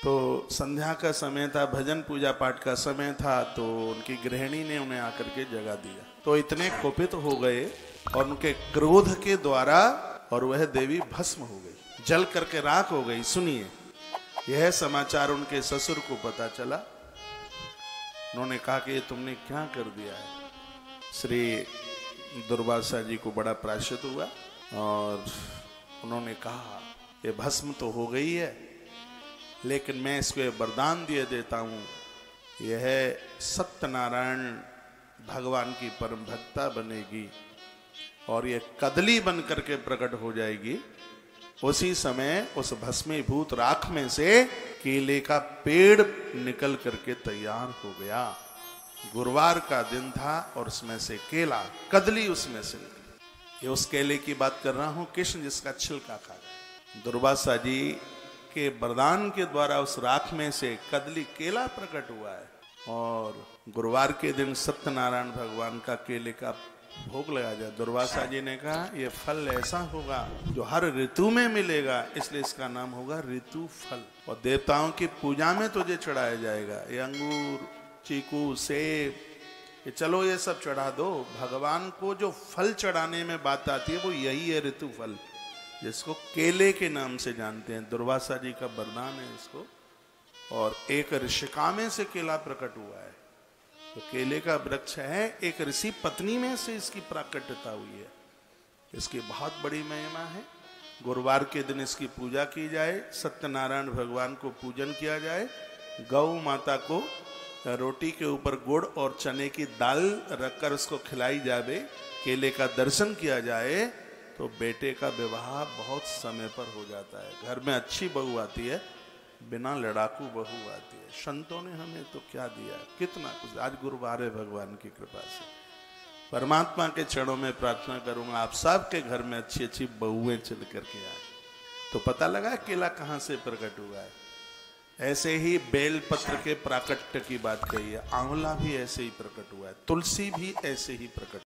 तो संध्या का समय था, भजन पूजा पाठ का समय था, तो उनकी गृहिणी ने उन्हें आकर के जगा दिया। तो इतने कुपित हो गए और उनके क्रोध के द्वारा और वह देवी भस्म हो गई, जल करके राख हो गई। सुनिए, यह समाचार उनके ससुर को पता चला। उन्होंने कहा कि ये तुमने क्या कर दिया है। श्री दुर्वासा जी को बड़ा प्रायश्चित हुआ और उन्होंने कहा ये भस्म तो हो गई है, लेकिन मैं इसको ये वरदान दिए देता हूँ, यह सत्यनारायण भगवान की परम भक्ता बनेगी और ये कदली बन करके प्रकट हो जाएगी। उसी समय उस भस्मीभूत राख में से केले का पेड़ निकल करके तैयार हो गया। गुरुवार का दिन था और उसमें से केला, कदली उसमें से निकली। ये उस केले की बात कर रहा हूं, कृष्ण जिसका छिलका खा गया। दुर्वासा जी के वरदान के द्वारा उस राख में से कदली केला प्रकट हुआ है और गुरुवार के दिन सत्यनारायण भगवान का केले का भोग लगा जाए। दुर्वासा जी ने कहा यह फल ऐसा होगा जो हर ऋतु में मिलेगा, इसलिए इसका नाम होगा ऋतु फल और देवताओं की पूजा में तुझे चढ़ाया जाएगा। ये अंगूर, चीकू, सेब, ये चलो ये सब चढ़ा दो। भगवान को जो फल चढ़ाने में बात आती है वो यही है, ऋतु फल, जिसको केले के नाम से जानते हैं। दुर्वासा जी का वरदान है इसको। और एक ऋषिका में से केला प्रकट हुआ है, तो केले का वृक्ष है, एक ऋषि पत्नी में से इसकी प्राकट्यता हुई है। इसकी बहुत बड़ी महिमा है। गुरुवार के दिन इसकी पूजा की जाए, सत्यनारायण भगवान को पूजन किया जाए, गौ माता को रोटी के ऊपर गुड़ और चने की दाल रखकर उसको खिलाई जाए, केले का दर्शन किया जाए, तो बेटे का विवाह बहुत समय पर हो जाता है। घर में अच्छी बहू आती है, बिना लड़ाकू बहू आती है। संतों ने हमें तो क्या दिया, कितना कुछ। आज गुरुवार है, भगवान की कृपा से परमात्मा के चरणों में प्रार्थना करूंगा आप सबके घर में अच्छी अच्छी बहुएं चल करके आए। तो पता लगा केला कहां से प्रकट हुआ है। ऐसे ही बेलपत्र के प्राकट्य की बात कही है, आंवला भी ऐसे ही प्रकट हुआ है, तुलसी भी ऐसे ही प्रकट